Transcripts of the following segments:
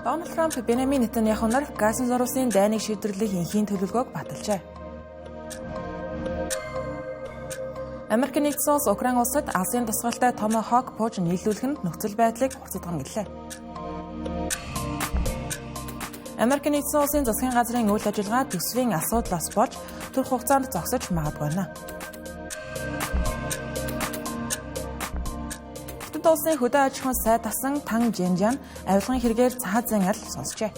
Дональд Трамп Беньямин Нетаньяху нар Газан зурвасын дайныг шийдвэрлэх энхийн төлөвлөгөөг баталжээ. Америкийн нэгдсэн улс Украин улсад Азийн тусгайлтай Tomahawk пуужин нийлүүлэх нь нөхцөл байдлыг хурцдах гэлээ. Америкийн нэгдсэн улсын засгийн газрын үйл ажиллагаа төсвийн асуудлаас болж түрх хугацаанд зогсож магадгүй байна. Улсын хөдөө аж ахуйн сайд тасан Тан Жэнжан авилгын хэрэгээр цаазын аль сонсчээ.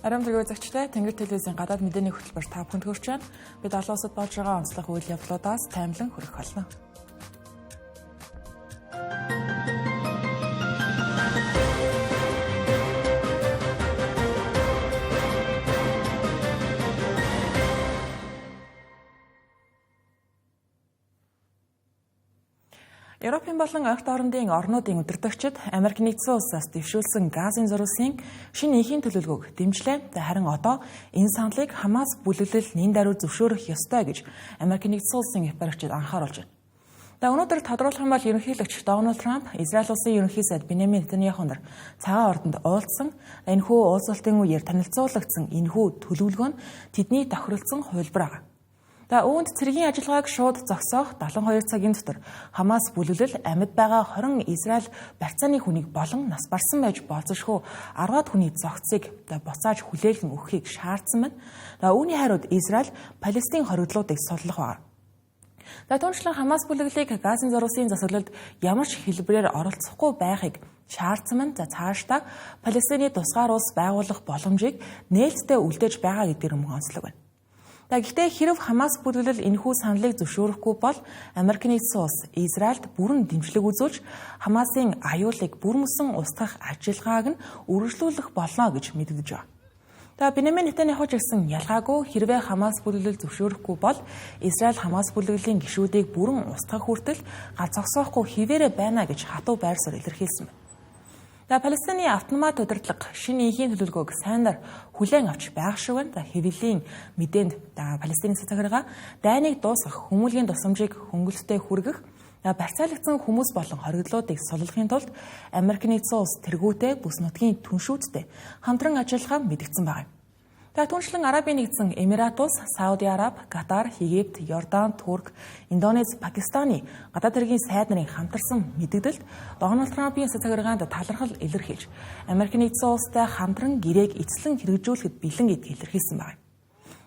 Арам төгөө зэгчтэй Тэнгэр телевизийн гадаад мэдээний хөтөлбөр та бүхэнд хүрч байна. Бид олон улсад болж байгаа онцлог үйл явдлуудаас таймлан хүрэх болно. Европын болон Ойрт орндын орнуудын удирдагчид Америк нэгдсэн улсаас дэвшүүлсэн газын зурвасын шинэ энхийн төлөвлөгөөг дэмжлээ. Харин одоо энэ саналыг Хамас бүлэглэл нэн даруй зөвшөөрөх ёстой гэж Америк нэгдсэн улсын эпархичид анхааруулж байна. Өнөөдөр тодруулах юм бол ерөнхийлөгч Дональд Трамп, Израиль улсын ерөнхий сайд Беньямин Нетаньяху нар цагаан ордонд уулзсан. Энэхүү уулзалтын үеэр танилцуулагдсан энэхүү төлөвлөгөө нь тэдний тохиролцсон хувилбар байгаа. Үүнд цэргийн ажиллагааг шууд зогсоох 72 цагийн дотор Хамас бүлэглэл амьд байгаа 20 Израиль барьцааны хүнийг болон нас барсан байж болзошгүй 10-аад хүний зогцыг буцааж хүлээлгэн өгөхийг шаардсан байна. Үүний хариуд Израиль Палестин хоригдлуудыг судлах байна. Түүнчлэн Хамас бүлэглэлийг Газын зурвасын засаглалд ямар ч хэлбэрээр оролцохгүй байхыг шаардсан байна. Цаашдаа Палестины тусгаар улс байгуулах боломжийг нээлттэй үлдээж байгаа гэдгээр мөн онцлог байна. Гэхдээ хэрв Хамас бүлэглэл энэхүү саналыг зөвшөөрөхгүй бол Америк нэгдсэн улс Израильд бүрэн дэмжлэг үзүүлж Хамасын аюулыг бүрмөсөн устгах ажиллагааг нь үргэлжлүүлэх болно гэж мэдэгдэж байна. Беньямин Нетаньяху ч гэсэн ялгаагүй хэрвээ Хамас бүлэглэл зөвшөөрөхгүй бол Израиль Хамас бүлэглэлийн гишүүдийг бүрэн устгах хүртэл галз зогсоохгүй хിവэрэ байна гэж хатуу байр суурь илэрхийлсэн байна. Палестины автономат удирдлага шинэ энхийн төлөвлөгөөг сайнаар хүлээн авч байх шиг байна. Хэвлэлийн мэдээнд Палестины цэцэглэгээ дайныг дуусгах хүмүүлийн тусламжийг хөнгөлөлтөй хүргэх, барьцаалагдсан хүмүүс болон хоригдлуудыг суллахын тулд Америк нэгдсэн улс тэргүүтээ бүс нутгийн түншүүдтэй хамтран ажиллагаа мэдэгдсэн байна. Түүнчлэн Арабын нэгдсэн Эмират улс, Сауди Араб, Катар, Египт, Йордан, Турк, Индонез, Пакистаны гадаад хэргийн сайд нарын хамтарсан мэдэгдэлд Дональд Трампын цэцэглэгаанд талархал илэрхийлж Америк нэгдсэн улстай хамтран гэрээг эцэслэн хэрэгжүүлэхэд бэлэн гэдгийг илэрхийлсэн байна.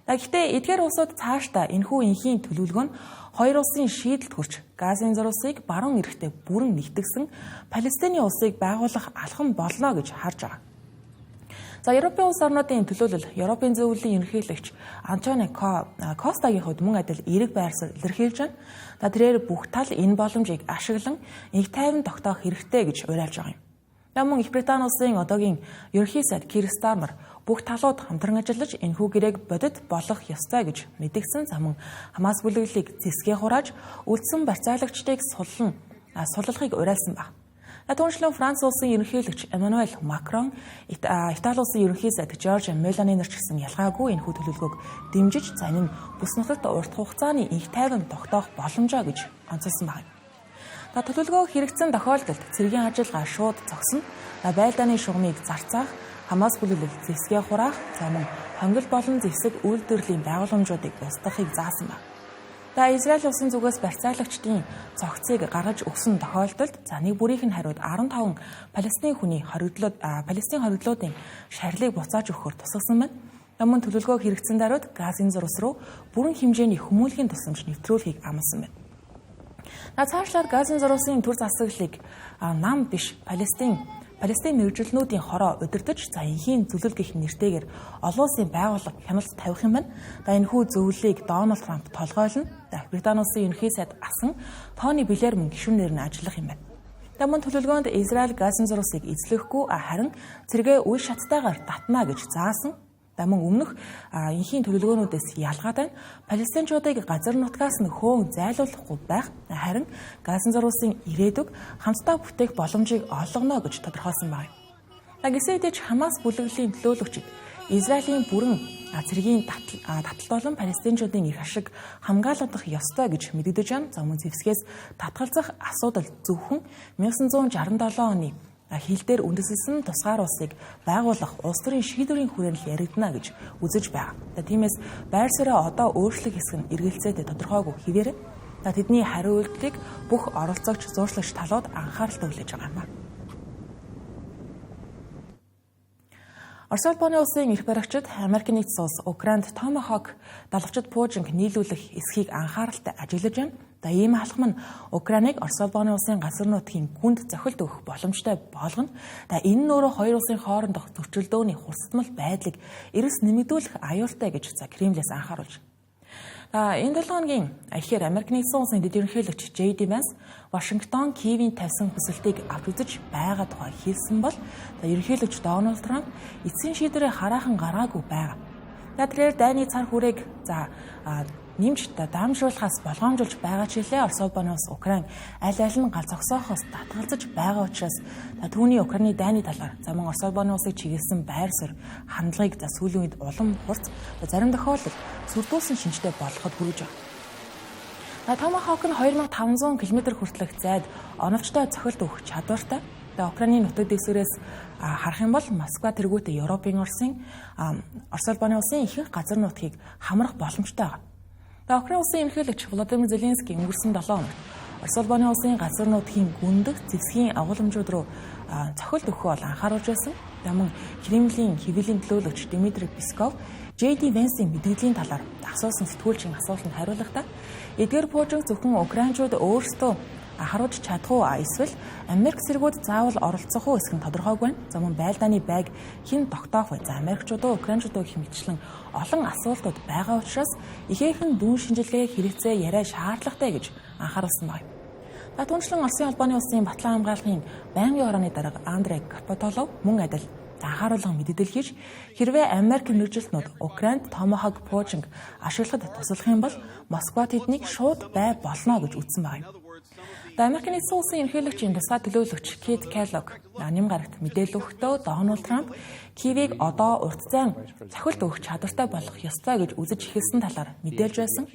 Гэхдээ эдгээр улсууд цаашдаа энэхүү энхийн төлөвлөгөө нь хоёр улсын шийдэлд хүрч Газын зурвасыг баруун эрэхтэй бүрэн нэгтгэсэн Палестины улсыг байгуулах алхам болно гэж харж байгаа. Европын улс орнуудын төлөөлөл Европын зөвлөлийн ерөнхийлөгч Антонио Костагийн хувьд мөн адил эерэг байр суурь илэрхийлж байна. Тэрээр бүх тал энэ боломжийг ашиглан их тайван тогтоох хэрэгтэй гэж уриалж байгаа юм. Мөн Их Британи улсын одоогийн ерөнхий сайд Кир Стармер бүх талууд хамтран ажиллаж энэхүү гэрээг бодит болох ёстой гэж мэдгсэн. Мөн Хамас бүлэглэлийг зэсгээ хурааж үлдсэн барьцаалагчдыг суллахыг уриалсан байна. Түүнчлэн Франц улсын ерөнхийлөгч Эммануэль Макрон, Итали улсын ерөнхий сайд Жоржа Мелани нар ч гэсэн ялгаагүй энэхүү төлөвлөгөөг дэмжиж энэ нь бүс нутагт урт хугацааны их тайван тогтоох боломжоо гэж онцолсон байна. Төлөвлөгөө хэрэгцсэн тохиолдолд цэргийн ажиллагаа шууд зогсно, байлдааны шугамыг зарцаах, Хамас бүлэглэл зэсгээ хураах, мөн хонгил болон зэвсэг үйлдвэрлэлийн байгууламжуудыг устгахыг заасан байна. Израиль улсын зүгээс барьцаалагчдын цогцыг гаргаж өгсөн тохиолдолд нэг бүрийнх нь хариуд 15 Палестин хүний Палестин хоригдлуудын шарилыг буцааж өгөхөөр тусгасан байна. Мөн төлөвлөгөө хэрэгцсэн даруйд Газын зурвас руу бүрэн хэмжээний хүмүүнлэгийн тусламж нэвтрүүлэхийг амласан байна. Цаашлаад Газын зурвасын төр засаглалыг нам биш Палестин мэргэжилтнүүдийн хороо удирдах энхийн зөвлөл гэх нэртэйгээр олон улсын байгууллага хяналт тавих юм байна. Энэхүү зөвлөлийг Дональд Трамп толгойлно. Британи улсын ерөнхий сайд асан Тони Блэр мөн гишүүнээр нь ажиллах юм байна. Мөн төлөвлөгөөнд Израиль Газын зурвасыг эзлэхгүй харин цэргээ үе шаттайгаар татна гэж заасан. Мөн өмнөх энхийн төлөвлөгөөнүүдээс ялгаатай Палестинчуудыг газар нутгаас нь хөөн зайлуулахгүй байх, харин Газын зурвасын ирээдүг хамтдаа бүтээх боломжийг олгоно гэж тодорхойлсон байна. Гэсэн хэдий ч Хамас бүлэглэлийн төлөөлөгчид Израилийн бүрэн цэргийн таталтолон палестинчуудын их ашиг хамгаалагдах ёстой гэж мэдэгдэж байна. За мөн зэвсгээс татгалзах асуудал зөвхөн 1967 оны хил дээр үндэслэсэн тусгаар улсыг байгуулах улс төрийн шийдвэрийн хүрээнд яригдана гэж үзэж байгаа. Тиймээс байр суурьаа одоо өөрчлөх хэсэг нь эргэлзээтэй тодорхойгүй хэвээр тэдний хариу үйлдэлийг бүх оролцогч зууршлагч талууд анхааралтай хүлээж байгаа юм. Орос улбаны улсын эрх баригчид Америкийн нэгдсэн улс Украинд Tomahawk далавчид пуужинг нийлүүлэх эсхийг анхааралтай ажиглаж байна. Ийм алхам нь Украиныг Орос улбаны улсын газар нутгийн гүнд зохилт өгөх боломжтой болгоно. Энэ нь өөрөө хоёр улсын хоорондох зөрчилдөөний хурцтмал байдлыг эрс нэмэгдүүлэх аюултай гэж Кремлээс анхааруулж байна. Энэ 7 хоногийн ихээр Америкийн нэгдсэн улсын дэд ерөнхийлөгч JD Vance Вашингтон Киевийн тавьсан хүсэлтийг авч үзэж байгаа тухай хэлсэн бол ерөнхийлөгч Дональд Трамп эцсийн шийдвэрээ хараахан гаргаагүй байгаа. Тэгэхээр дайны цар хүрээг нэмж дамжуулахаас болгоомжуулж байгаа чиглэлээ Орос улбаны улс Украин аль нь гал зогсоохоос татгалзаж байгаа учраас түүний Украины дайны талаар мөн Орос улбаны улсыг чиглэсэн байр суурь хандлагыг сүүлийн үед улам хурц зарим тохиолдолд сүрдүүлсэн шинжтэй болгоход хүрэж байгаа. Tomahawk нь 2500 км хүртэлх зайд оновчтой цохилт өгөх чадвартай. Украины нутаг дэвсгэрээс харах юм бол Москва тэргүүтээ Европын Орос улбаны улсын ихэнх газар нутгийг хамрах боломжтой байгаа. Украин улсын ерөнхийлөгч Володимир Зеленский өнгөрсөн 7 хоногт Орос улбаны улсын газар нутгийн гүндэх зэвсгийн агуулмжууд руу цохилт өгөхөө бол анхааруулж байсан. Мөн Кремлийн хэвлэлийн төлөөлөгч Дмитрий Песков JD Vance-ийн мэдээллийн талаар асуусан сэтгүүлчийн асуултанд хариулахдаа эдгээр пуужинг зөвхөн украинчууд өөрсдөө харуулж чадах уу эсвэл Америк цэргүүд заавал оролцох уу эсэх нь тодорхойгүй байна. Мөн байлдааны байг хэн тогтоох вэ? Америкчуудаа украинчуудаа гэх мэтчлэн олон асуултууд байгаа учраас ихээхэн дүүн шинжилгээ хэрэгцээ яриа шаардлагатай гэж анхааруулсан байна. Түүнчлэн Оросын улбаны улсын батлан хамгааллын байнгын хорооны дарга Андрей Карпатолов мөн адил анхааруулгын мэдээлэл хийж хэрвээ Америк мэргэжилтнүүд Украинд Tomahawk пуужинг ашиглахад туслах юм бол Москва тэднийг шууд бай болно гэж үзсэн байна. Америкийн нэгдсэн улсын ерөнхийлөгчийн тусгай төлөөлөгч Кит Келлог ням гарагт мэдээлэл өгөхдөө Дональд Трамп Киевийг одоо урт зайн цохилт өгөх чадвартай болох ёстой гэж үзэж эхэлсэн талаар мэдээлж байсан.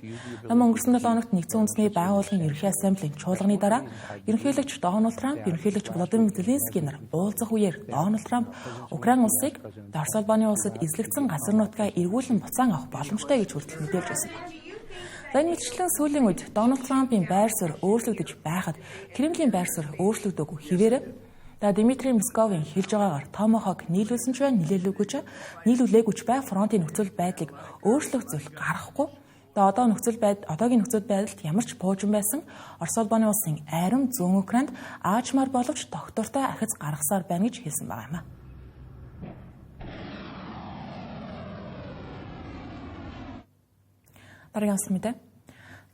Өнгөрсөн 7 хоногт нэгдсэн үндэсний байгууллагын ерөнхий ассамблеийн чуулганы дараа ерөнхийлөгч Дональд Трамп, ерөнхийлөгч Володимир Зеленский нар уулзах үеэр Дональд Трамп Украин улсыг Орос улбаны улсад эзлэгдсэн газар нутгаа эргүүлэн буцаан авах боломжтой гэж хүртэл мэдээлж байсан. Энэ мэтчлэн сүүлийн үед Дональд Трампын байр суурь өөрчлөгдөж байхад Кремлийн байр суурь өөрчлөгдөөгүй хэвээр Дмитрий Песковын хэлж байгаагаар Tomahawk нийлүүлсэн ч бай, нийлүүлээгүй ч бай фронтын нөхцөл байдлыг өөрчлөх зүйл гарахгүй. Одоогийн нөхцөл байдалд ямар ч пуужин байсан Орос улбаны улсын арим зүүн Украинд аажмаар боловч тогтвортой ахиц гаргасаар байна гэж хэлсэн байгаа юм. Дараагийн мэдээ.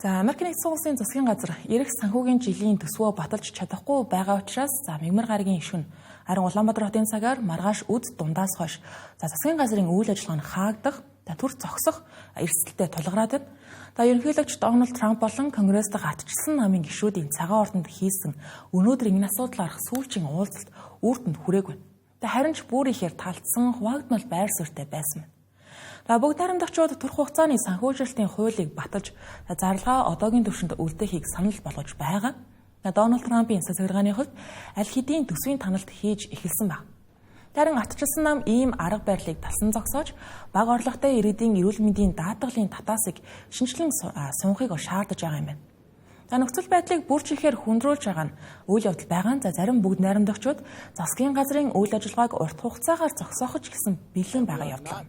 Америкийн нэгдсэн улсын засгийн газар эрх санхүүгийн жилийн төсвөө баталж чадахгүй байгаа учраас мягмар гарагийн ишүүн харин Улаанбаатар хотын цагаар маргааш үд дундаас хойш засгийн газрын үйл ажиллагаа нь хаагдах, төр зогсох эрсдэлтэй тулгараад байна. Ерөнхийлөгч Дональд Трамп болон Конгресст гатчилсан намын гишүүдийн цагаан ордонд хийсэн өнөөдөр энэ асуудал арах сүүлчийн уулзалт үрдэнд хүрээгүй. Харин ч бүр ихээр талцсан хуваагдмал байр суурьтай байсан. Бүгд найрамдагчид турх хугацааны санхүүжилтийн хуулийг баталж зарлагаа одоогийн түвшинд үлдээхийг санал болгож байгаа. Дональд Трампын засаглалгааны хувьд аль хэдийн төсвийн таналт хийж эхэлсэн байна. Харин атчилсан нам ийм арга барилыг талсан зогсоож бага орлоготой иргэдийн эрүүл мэндийн даатгалын татаасыг шинжилэн сунхыг шаардаж байгаа юм байна. Нөхцөл байдлыг бүр чихээр хүндрүүлж байгаа нь үйл явдал байгаа нь зарим бүгд найрамдагчид засгийн газрын үйл ажиллагааг урт хугацаагаар зогсоохож гэсэн бэлэн байгаа явдал.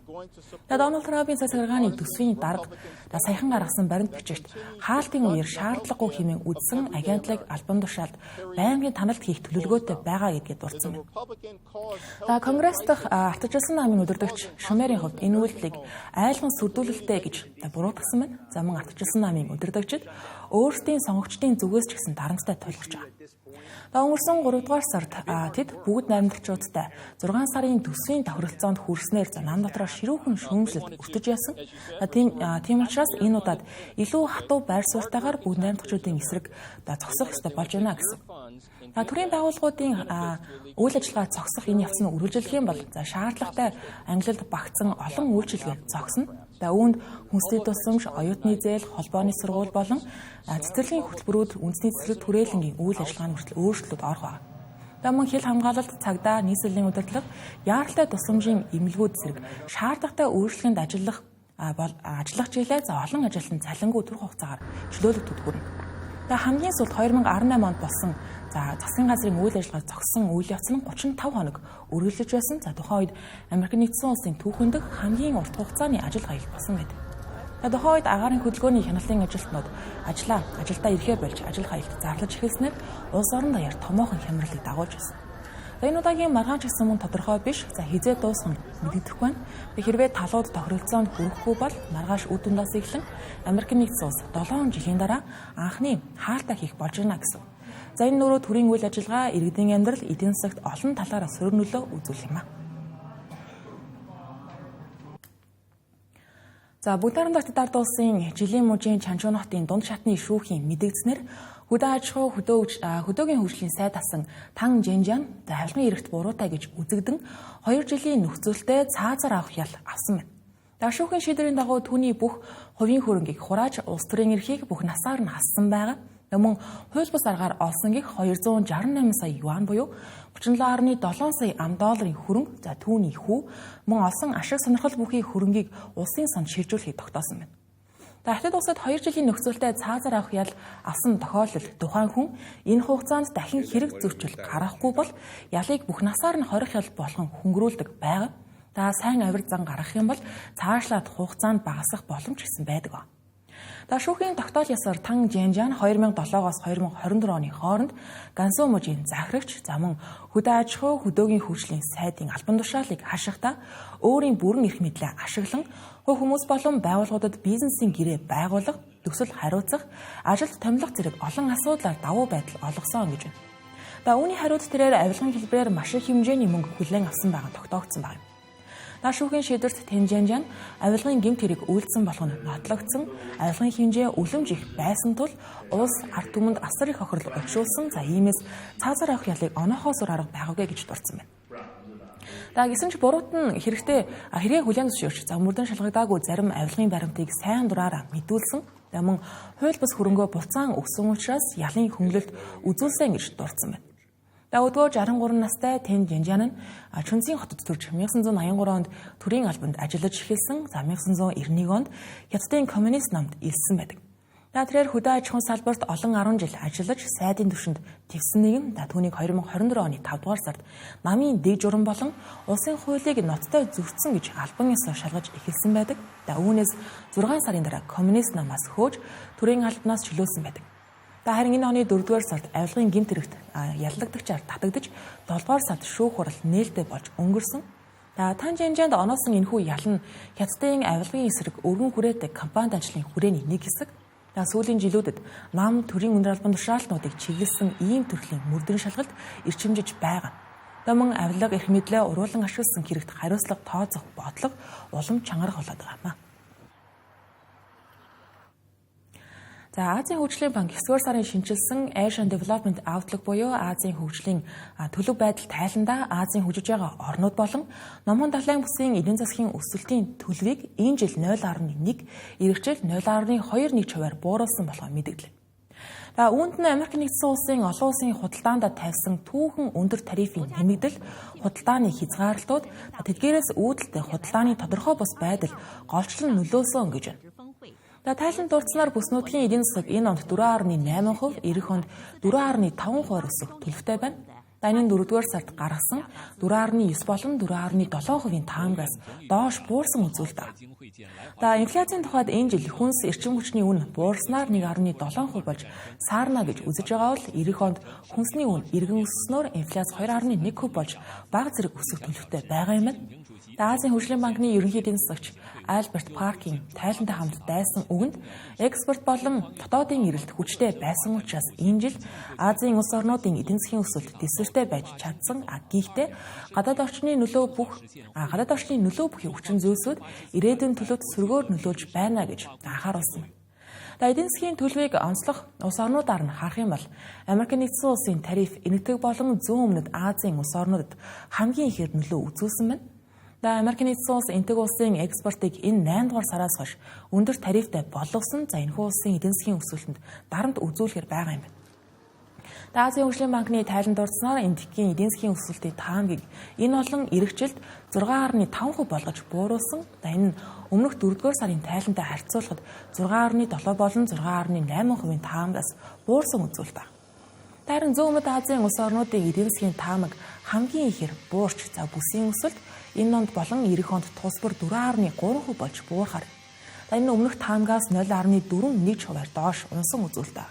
Дональд Трампын засаглалгааны төсвийн дарга саяхан гаргасан баримт бичигт хаалтын үеэр шаардлагагүй хэмээн үзсэн агентлаг албан тушаалд байнгын таналт хийх төлөвлөгөөтэй байгаа гэдгийг дурдсан байна. Конгресс дахь ардчилсан намын удирдагч Шумерийн хувьд энэ үйлдэлийг айлгын сүрдүүлэлттэй гэж буруутгасан байна. Мөн ардчилсан намын удирдагчид өөрсдийн сонгогчдын зүгээс ч гэсэн дарамттай тулгарч байгаа. Өнгөрсөн 3 дугаар сард тэд бүгд найрамдагчдтай 6 сарын төсвийн тохиролцоонд хүрснээр нам дотроо ширүүхэн шүүмжлэлт өртөж яасан. Тийм учраас энэ удаад илүү хатуу байр суурийтайгаар бүгд найрамдагчдын эсрэг зогсох ёстой болж байна гэсэн. Төрийн байгууллагуудын үйл ажиллагаа зогсох энэ явцыг үргэлжлэх юм бол шаардлагатай ангилалд багтсан олон үйлчилгээ зогсно. Үүнд хүнсний тусламж, оюутны зээл, холбооны сургууль болон цэцэрлэгийн хөтөлбөрүүд үндэсний цэцэрлэг түрээлэнгийн үйл ажиллагааны хүртэл өөрчлөлт орох байна. Мөн хил хамгаалалт, цагдаа, нийслэлийн удирдлага, яаралтай тусламжийн эмнэлгүүд зэрэг шаардлагатай өөрчлөлтөнд ажиллах жилээ олон ажилтан цалингүй төрөх хугацаагаар чөлөөлөгдөд хүрнэ. Хамгийн сүүлд 2018 онд болсон засгийн газрын үйл ажиллагаа зогссон үйл явц нь 35 хоног үргэлжлэж байсан. Тухайн үед Америк нэгдсэн улсын түүхэнд хамгийн урт хугацааны ажил хаялт болсон байдаг. Тухайн үед агаарын хөдөлгөөний хяналтын ажилтнууд ажилдаа ирэхээ болж ажил хаялт зарлаж эхэлснээр улс орон даяар томоохон хямралыг дагуулж байсан. Энэ удаагийн маргаан ч гэсэн мөн тодорхой биш. Хизээ дуусах нь мэдэгдэхгүй байна. Хэрвээ талууд тохиролцоонд хүрэхгүй бол маргааш үр дүндээс эхлэн Америк нэгдсэн улс 7 жилийн дараа анхны хаалтаа хийх болж байна гэсэн. Энэ нөрөө төрийн үйл ажиллагаа, иргэдийн амьдрал, эдийн засагт олон талаараа сөрөг нөлөө үзүүлэх юм. Бүгд найрамдагчдад ард улсын жилийн мужийн Чанчуу хотын дунд шатны шүүхийн мэдэгдснээр хөдөө аж ахуй хөдөөгийн хөгжлийн сайд асан Тан Жэнжан авилгын эрхт буруутай гэж үзэгдэн 2 жилийн нөхцөлтэй цаазаар авах ял авсан байна. Шүүхийн шийдвэрийн дагуу түүний бүх хувийн хөрөнгийг хурааж улс төрийн эрхийг бүх насаар нь хассан байгаа. Мөн хууль бус аргаар олсонгийг 268 сая юан буюу 37.7 сая $, хөрөнгө түүний хүү мөн олсон ашиг сонирхол бүхий хөрөнгийг улсын сонд шилжүүлэхийг тогтоосон байна. Хятад улсад 2 жилийн нөхцөлтэй цаазаар авах ял авсан тохиолдолд тухайн хүн энэ хугацаанд дахин хэрэг зөрчил гаргахгүй бол ялыг бүх насаар нь хорих ял болгон хөнгөрүүлдэг байгаа. Сайн авир зан гаргах юм бол цаашлаад хугацаанд багасгах боломж гэсэн байдаг. Шүүхийн тогтоол ясаар Тан Жэнжан 2007-оос 2024 оны хооронд Гансу мужийн захирагч мөн хөдөө аж ахуй хөдөөгийн хөгжлийн сайдын албан тушаалыг хашахдаа өөрийн бүрэн эрх мэдлээ ашиглан хүмүүс болон байгууллагуудад бизнесийн гэрээ байгуулах, төсөл хариуцах, ажилд томилох зэрэг олон асуудлаар давуу байдал олгосон гэж байна. Үүний хариуц тэрээр авилгын хэлбэрээр маш их хэмжээний мөнгө хүлээн авсан байгаа тогтоогдсон байна. Шүүхийн шийдвэрт Тан Жэнжан авилгын гэмт хэрэг үйлдсэн болох нь нотлогдсон, авилгын хэмжээ үлэмж их байсан тул улс ард түмэнд асар их хохирол учруулсан. Иймээс цаазаар авах ялыг оноохоос өөр арга байгаагүй гэж дурдсан байна. Гэсэн ч буруут нь хэрэг хүлээн зөвшөөрч мөрдөн шалгагдаагүй зарим авилгын баримтыг сайн дураараа мэдүүлсэн. Мөн хууль бус хөрөнгөө буцаан өгсөн учраас ялын хөнгөлөлт үзүүлсэн гэж дурдсан байна. Өдгөө 63 настай Тан Жэнжан нь Чүнцийн хотод төрж 1983 онд төрийн албанд ажиллаж эхэлсэн. 1991 онд Хятадын коммунист намд элсэн байдаг. Тэрээр хөдөө аж ахуйн салбарт олон 10 жил ажиллаж сайдын түвшинд твсэн түүнийг 2024 оны 5 дугаар сард намын дэг журам болон улсын хуулийг ноцтой зөрчсөн гэж албан ёсоор шалгаж эхэлсэн байдаг. Үүнээс 6 сарын дараа коммунист намаас хөөж төрийн албанаас чөлөөлсөн байдаг. Харин энэ оны 4 дугаар сард авилгын гэмт хэрэгт яллагдагчаар татагдж 7 дугаар сард шүүх хурал нээлттэй болж өнгөрсөн. Тан Жэнжанд оноосон энэхүү ял нь Хятадын авилгын эсрэг өргөн хүрээтэй компанид ажлын хүрээний нэг хэсэг. Сүүлийн жилүүдэд нам төрийн өндөр албан тушаалтнуудыг чиглэсэн ийм төрлийн мөрдөн шалгалт эрчимжиж байгаа. Мөн авилга эрх мэдлээ уруулан ашигласан хэрэгт хариуцлага тооцох бодлого улам чангарах болоод байгаа юм. Азийн хөгжлийн банк 9 сарын шинжилсэн Asian Development Outlook буюу Азийн хөгжлийн төлөв байдал тайландаа Азийн хөгжиж байгаа орнууд болон Номхон далайн бүсийн эдийн засгийн өсөлтийн төлөвийг энэ жил 0.1, эх жил 0.21%-аар бууруулсан болохоо мэдэгдлээ. Үүнд нь Америк нэгдсэн улсын олон улсын худалдаанд тавьсан түүхэн өндөр тарифын нэмэгдэл, худалдааны хязгаарлалтууд, тэдгээрээс үүдэлтэй худалдааны тодорхой бус байдал голчлон нөлөөсөн гэж байна. Тайланд дурдсанаар бүс нутгийн эдийн засаг энэ онд 4.8%, эх онд 4.5% өсөх төлөвтэй байна. Энэ 4-р сард гаргасан 4.9 болон 4.7% таамгаас доош буурсан үзүүлэлт. Инфляцийн тухайд энэ жил хүнс эрчим хүчний үн буурснаар 1.7% болж саарна гэж үзэж байгаа бол эх онд хүнсний үн эргэн өсснөөр инфляц 2.1% болж бага зэрэг өсөх төлөвтэй байгаа юм. Азийн хөгжлийн банкны ерөнхий эдийн засагч Альберт Паркийн тайлантай хамт дайсан үгэнд экспорт болон дотоодын эрэлт хүчтэй байсан учраас энэ жил Азийн улс орнуудын эдийн засгийн өсөлт дэвсгэртэй байж чадсан. Гэхдээ гадаад орчны нөлөө бүхий хүчин зүйлсүүд ирээдүйн төлөвт сөргөөр нөлөөлж байна гэж анхааруулсан. Эдийн засгийн төлөвийг онцлох улс орнуудаар нь харах юм бол Америк нэгдсэн улсын тариф энэтхэг болон зүүн өмнөд Азийн улс орнуудад хамгийн ихээр нөлөө үзүүлсэн байна. Америк нэгдсэн улс энэтхэг улсын экспортыг энэ 8 дугаар сараас хойш өндөр тарифтай болгосон. Энэхүү улсын эдийн засгийн өсөлтөнд дарамт үзүүлэхээр байгаа юм байна. Азийн хөгжлийн банкны тайланд дурдсанаар энэтхэгийн эдийн засгийн өсөлтийн таамгийг энэ олон эх жилд 6.5% болгож бууруулсан. Энэ нь өмнөх 4-р сарын тайлантай харьцуулахад 6.7 болон 6.8% таамгаас буурсан үзүүлэлт. Харин зүүн өмнөд Азийн улс орнуудын эдийн засгийн таамаг хамгийн ихээр буурч бүсийн өсөлт энэ онд болон эх онд тус бүр 4.3% болж буурахаар энэ өмнөх таамгаас 0.41%-аар доош унсан үзүүлэлт.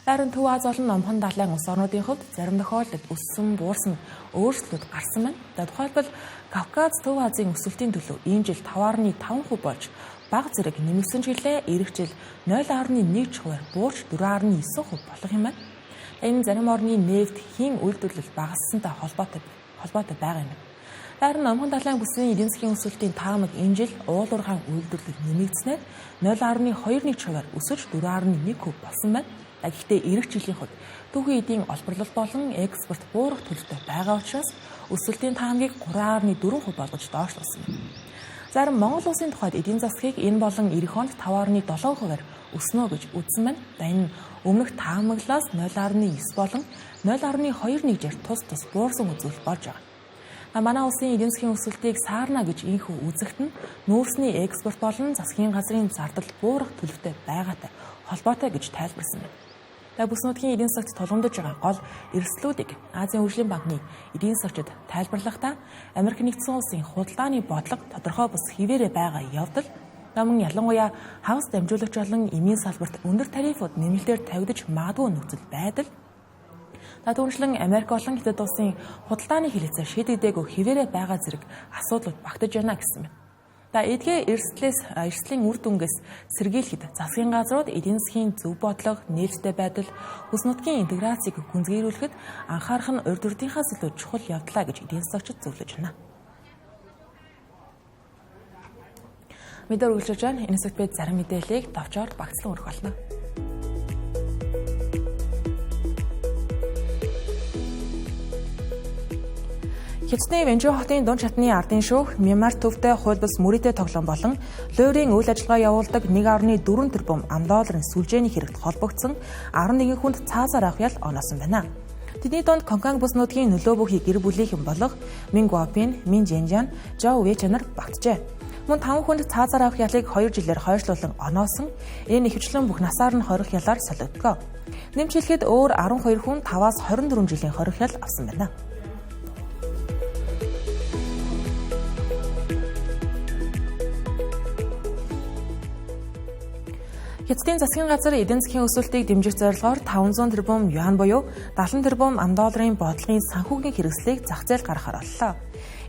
Харин Төв Аз болон Номхон далайн улс орнуудын хувьд зарим тохиолдолд өссөн буурсан өөрчлөлтүүд гарсан байна. Тухайлбал Кавказ Төв Азийн өсөлтийн төлөв энэ жил 5.5% болж бага зэрэг нэмэгдсэн ч гэлээ эх жил 0.1%-аар буурч 4.9% болох юм байна. Энэ зарим орны нефт, хийн үйлдвэрлэл багассантай холбоотой байгаа юм. Харин Номхон далайн бүсийн эдийн засгийн өсөлтийн таамаг энэ жил уулуурхайн үйлдвэрлэл нэмэгдснээр 0.21%-аар өсөж 4.1% болсон байна. Гэхдээ эх жилийн хувьд түүхийн эдийн олборлол болон экспорт буурах төлөвтэй байгаа учраас өсөлтийн таамгийг 3.4% болгож доошлуулсан байна. Зарим Монгол улсын тухайд эдийн засгийг энэ болон эх онд 5.7%-аар өснө гэж үзсэн байна. Энэ нь өмнөх таамаглаас 0.9 болон 0.21-ээр тус буурсан үзүүлэлт болж байгаа. Манай улсын эдийн засгийн өсөлтийг саарна гэж инхүү үзэгт нь нүүрсний экспорт болон засгийн газрын зардал буурах төлөвтэй байгаатай холбоотой гэж тайлбарласан байна. Бүс нутгийн эдийн засагт тулгамдж байгаа гол эрсдлүүдийг Азийн хөгжлийн банкны эдийн засагчид тайлбарлахдаа Америк нэгдсэн улсын худалдааны бодлого тодорхой бус хэвээрээ байгаа явдал, мөн ялангуяа хагас дамжуулагч болон эмийн салбарт өндөр тарифууд нэмэлтээр тавигдаж магадгүй нөхцөл байдал, түүнчлэн Америк болон Хятад улсын худалдааны хэлэлцээр шийдэгдээгүй хэвээрээ байгаа зэрэг асуудлууд багтаж байна гэсэн байна. Эдгээр эрсдлийн үр дүнгээс сэргийлэхэд засгийн газрууд эдийн засгийн зөв бодлого, нээлттэй байдал, бүс нутгийн интеграцийг гүнзгийрүүлэхэд анхаарах нь урьд урдынхаа төлөө чухал явдлаа гэж эдийн засагчид зөвлөж байна. Мэдээ үргэлжлэж байна. Энэ хэсэгт бид зарим мэдээллийг товчоор багцлан өргөх болно. Хятадны Вэнжу хотын дунд шатны ардын шүүх Мьянмар төвтэй хууль бус мөрөөдөө тоглоом болон лойрын үйл ажиллагаа явуулдаг 1.4 тэрбум $, сүлжээний хэрэгт холбогдсон 11 хүнд цаазаар авах ял оноосон байна. Тэдний дунд Конканг бүс нутгийн нөлөө бүхий гэр бүлийнхэн болох Мин Гуапин, Мин Жэнжан, Жао Вэчэ нар багтжээ. Мөн 5 хүнд цаазаар авах ялыг 2 жилээр хойшлуулан оноосон. Энэ ихэвчлэн бүх насаар нь хорих ялаар солигддог. Нэмж хэлэхэд өөр 12 хүн 5-аас 24 жилийн хорих ял авсан байна. Хятадын засгийн газар эдийн засгийн өсөлтийг дэмжих зорилгоор 500 тэрбум юань буюу 70 тэрбум $-ын бодлогын санхүүгийн хэрэгслийг зах зээлд гаргахаар боллоо.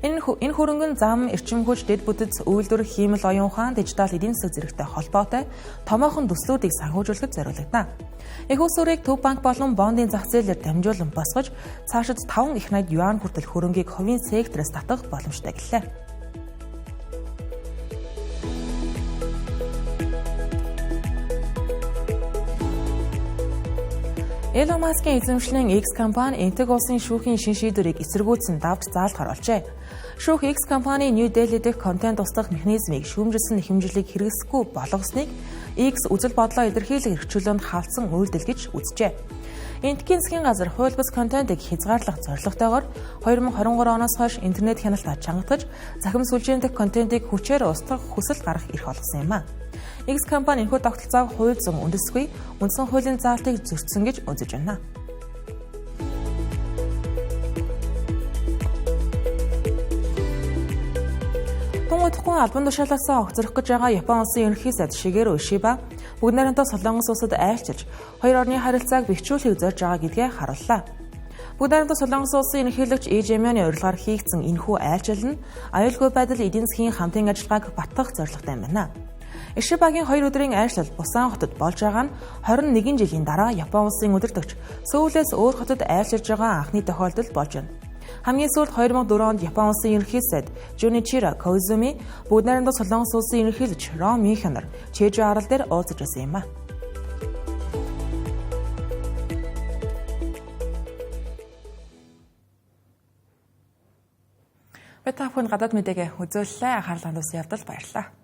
Энэ хөрөнгө нь зам, эрчим хүч, дэд бүтэц, үйлдвэр, хиймэл, оюун ухаан, дижитал эдийн засаг зэрэгтэй холбоотой томоохон төслүүдийг санхүүжүүлэхэд зориулагдана. Их улс өрийг Төв банк болон бондын зах зээлээр дамжуулан босгож, цаашид 5 их найд юань хүртэл хөрөнгийг хувийн сектороос татах боломжтой гэлээ. Elon Musk-ийн эзэмшлэн X компани энэтхэг улсын шүүхийн шин шийдвэрийг эсэргүүцэн давж заалахаар болжээ. Шүүх X компани New Delhi дэх контент устгах механизмыг шүүмжилсэн нэхэмжлийг хэрэгсэхгүй болгосныг X үзэл бодлоо илэрхийлэх эрхчлөөнд хавцсан үйлдэл гэж үзжээ. Энэтхэгийн засгийн газар хууль бус контентыг хязгаарлах зорилготойгоор 2023 оноос хойш интернет хяналтаа чангатгаж, захим сүлжээн дэх контентыг хүчээр устгах хүсэл гаргах эрх олгосон юм а. X компани энэхүү тогтолцоог хууль зүйн үндэсгүй үндсэн хуулийн заалтыг зөрчсөн гэж үзэж байна. Удаан удахгүй албан тушаалаасаа огцрох гэж байгаа Япон улсын ерөнхий сайд Шигеро Ишиба бүгд найрамдаа Солонгос улсад айлчилж хоёр орны харилцааг бэхжүүлэхийг зорж байгаа гэдгээ харууллаа. Бүгд найрамдаа Солонгос улсын ерөнхийлөгч Ижемёны урилгаар хийгдсэн энэхүү айлчил нь аюулгүй байдал эдийн засгийн хамтын ажиллагааг батгах зорилготой байна. Ишибагийн 2 өдрийн айлчлал Бусан хотод болж байгаа нь 21 жилийн дараа Япон улсын удирдагч Сөүлээс өөр хотод айлчилж байгаа анхны тохиолдол болж байна. Хамгийн сүүлд 2004 онд Япон улсын ерөнхий сайд Жуничиро Коизуми бүгд найрамдаа Солонгос улсын ерөнхийлөгч Ро Михэнер Чежу арал дээр уулзаж байсан юм а. Бэтафын гадаад мэдээгээ үзүүллээ. Анхаарлаа хандуулсан явдал баярлалаа.